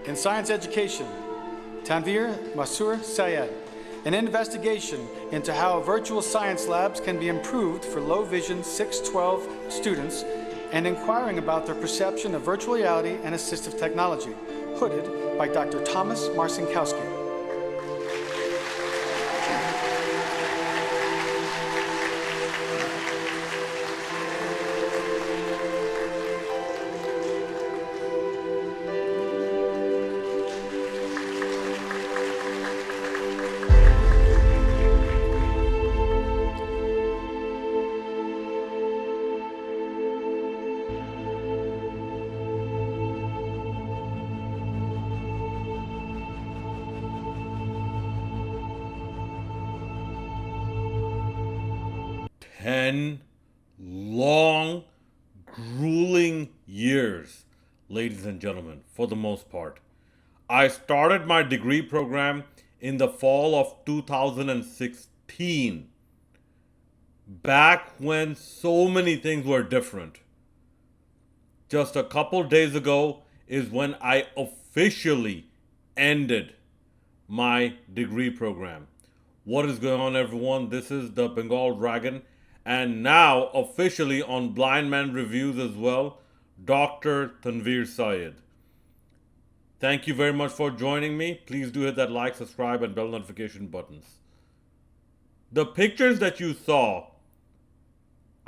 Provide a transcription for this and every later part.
In science education, Tanvir Masur Sayed, an investigation into how virtual science labs can be improved for low vision 612 students and inquiring about their perception of virtual reality and assistive technology, hooded by Dr. Thomas Marcinkowski. Ten long, grueling years, ladies and gentlemen, for the most part. I started my degree program in the fall of 2016, back when so many things were different. Just a couple days ago is when I officially ended my degree program. What is going on, everyone? This is the Bengal Dragon, and now officially on Blind Man Reviews as well, Dr. Tanvir Syed. Thank you very much for joining me. Please do hit that like, subscribe, and bell notification buttons. The pictures that you saw,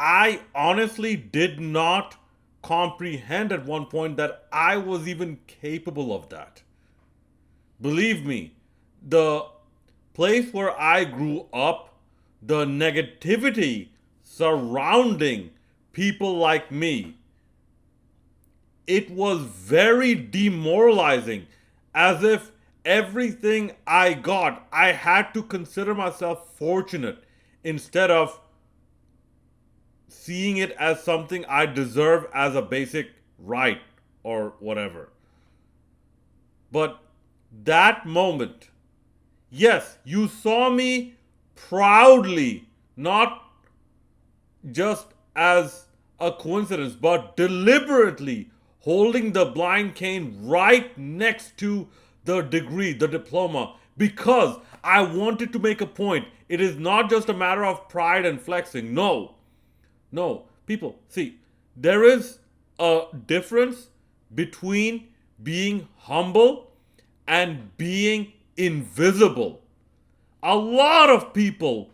I honestly did not comprehend at one point that I was even capable of that. Believe me, the place where I grew up, the negativity surrounding people like me, it was very demoralizing, as if everything I got, I had to consider myself fortunate instead of seeing it as something I deserve as a basic right or whatever. But that moment, yes, you saw me proudly, not just as a coincidence, but deliberately holding the blind cane right next to the degree, the diploma, because I wanted to make a point. It is not just a matter of pride and flexing. No. No. People, see, there is a difference between being humble and being invisible. A lot of people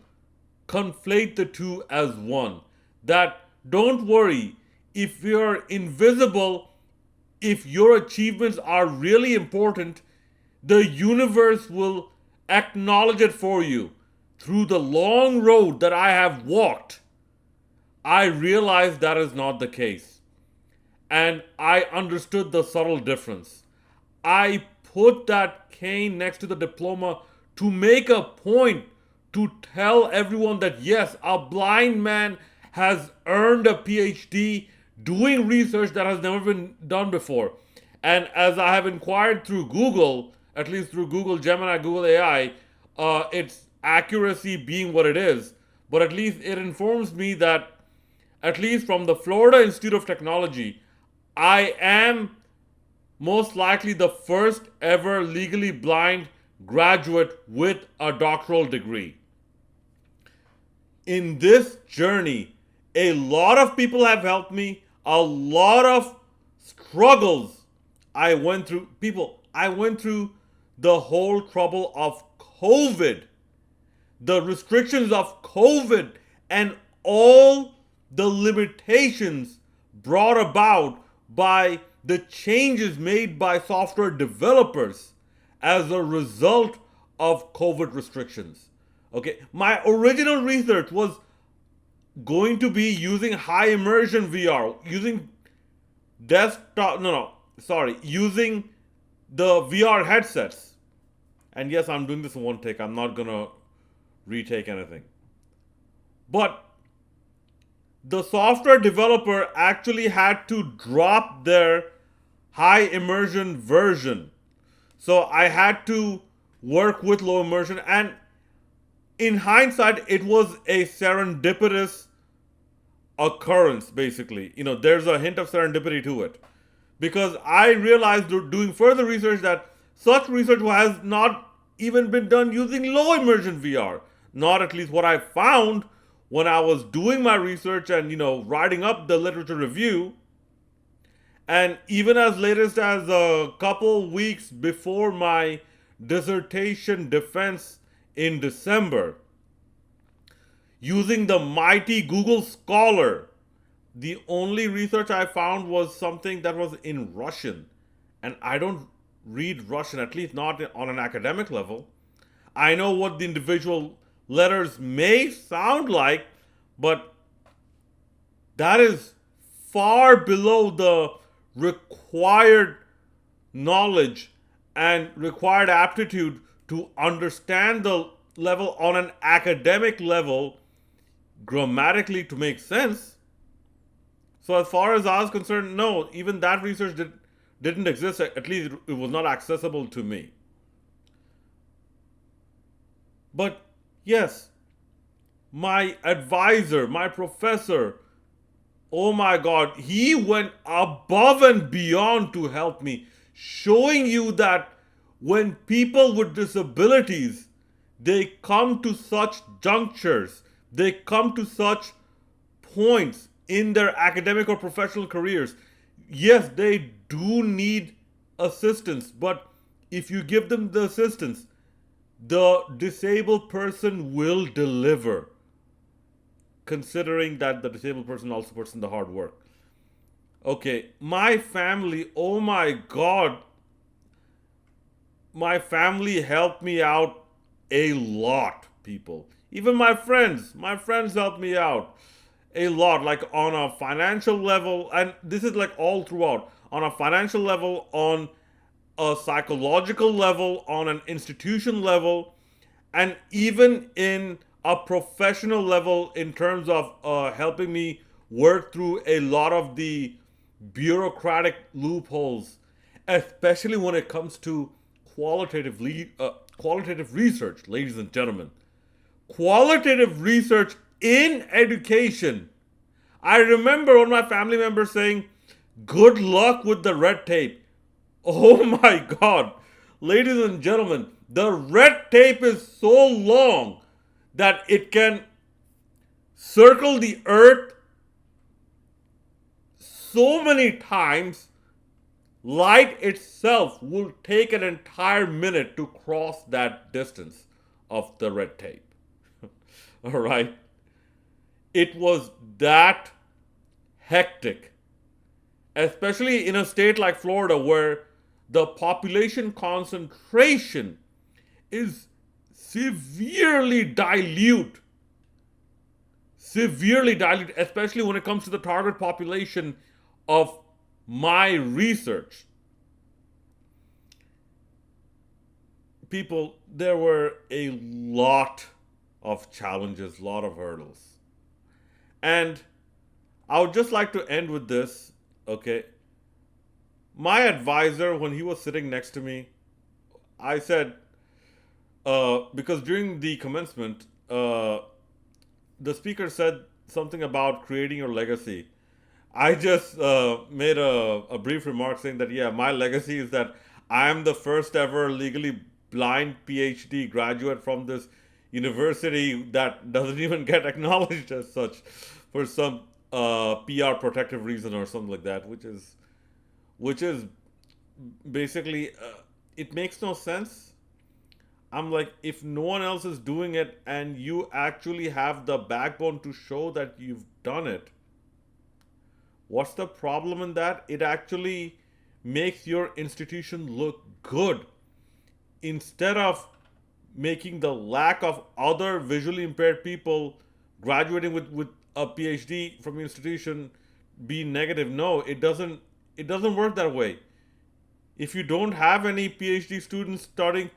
conflate the two as one. That don't worry, if you're invisible, if your achievements are really important, the universe will acknowledge it for you. Through the long road that I have walked, I realized that is not the case. And I understood the subtle difference. I put that cane next to the diploma to make a point to tell everyone that yes, a blind man has earned a PhD doing research that has never been done before. And as I have inquired through Google, at least through Google Gemini, Google AI, its accuracy being what it is, but at least it informs me that, at least from the Florida Institute of Technology, I am most likely the first ever legally blind graduate with a doctoral degree. In this journey, a lot of people have helped me, a lot of struggles I went through. People, I went through the whole trouble of COVID, the restrictions of COVID, and all the limitations brought about by the changes made by software developers as a result of COVID restrictions. Okay, my original research was going to be using high immersion VR, using using the VR headsets. And yes, I'm doing this in one take. I'm not gonna retake anything. But the software developer actually had to drop their high immersion version. So I had to work with low immersion, and in hindsight, it was a serendipitous occurrence, basically. There's a hint of serendipity to it. because I realized doing further research that such research has not even been done using low immersion VR. Not at least what I found when I was doing my research and writing up the literature review. And even as latest as a couple weeks before my dissertation defense in December, using the mighty Google Scholar, the only research I found was something that was in Russian. And I don't read Russian, at least not on an academic level. I know what the individual letters may sound like, but that is far below the required knowledge and required aptitude to understand the level on an academic level grammatically to make sense. So as far as I was concerned, no, even that research didn't exist. At least it was not accessible to me. But yes, my advisor, my professor, oh my God, he went above and beyond to help me, showing you that when people with disabilities, they come to such junctures, they come to such points in their academic or professional careers, yes, they do need assistance, but if you give them the assistance, the disabled person will deliver, considering that the disabled person also puts in the hard work. Okay, my family, oh my God, my family helped me out a lot, people. Even my friends helped me out a lot, like on a financial level, and this is like all throughout, on a financial level, on a psychological level, on an institution level, and even in a professional level in terms of helping me work through a lot of the bureaucratic loopholes, especially when it comes to qualitative research, ladies and gentlemen. Qualitative research in education. I remember one of my family members saying, "Good luck with the red tape." Oh my God. Ladies and gentlemen, the red tape is so long that it can circle the earth so many times. Light itself will take an entire minute to cross that distance of the red tape. All right. It was that hectic, especially in a state like Florida where the population concentration is severely dilute, especially when it comes to the target population of my research. People, there were a lot of challenges, a lot of hurdles. And I would just like to end with this, okay? My advisor, when he was sitting next to me, I said, because during the commencement, the speaker said something about creating your legacy. I just made a brief remark saying that, yeah, my legacy is that I am the first ever legally blind PhD graduate from this university that doesn't even get acknowledged as such for some PR protective reason or something like that, which is basically it makes no sense. I'm like, if no one else is doing it and you actually have the backbone to show that you've done it, what's the problem in that? It actually makes your institution look good instead of making the lack of other visually impaired people graduating with a PhD from your institution be negative. No, it doesn't work that way. If you don't have any PhD students starting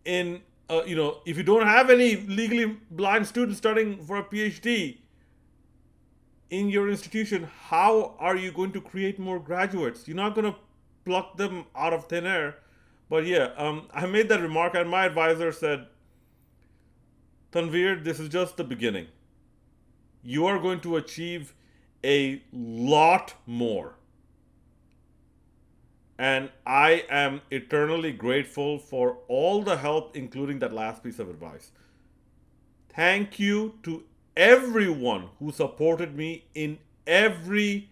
in if you don't have any legally blind students starting for a PhD in your institution, how are you going to create more graduates? You're not going to pluck them out of thin air. But yeah, I made that remark, and my advisor said, "Tanvir, this is just the beginning. You are going to achieve a lot more. And I am eternally grateful for all the help, including that last piece of advice. Thank you to everyone who supported me in every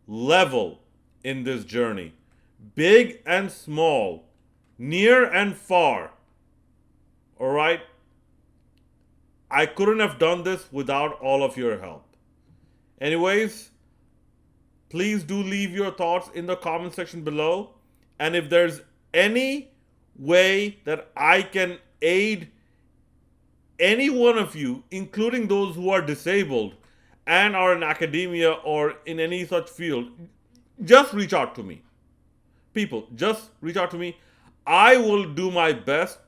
level in this journey, big and small, near and far. All right? I couldn't have done this without all of your help. Anyways, please do leave your thoughts in the comment section below. And if there's any way that I can aid any one of you, including those who are disabled and are in academia or in any such field, just reach out to me. People, just reach out to me. I will do my best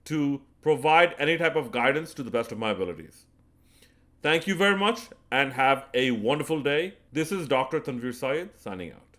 to provide any type of guidance to the best of my abilities. Thank you very much and have a wonderful day. This is Dr. Tanvir Syed signing out.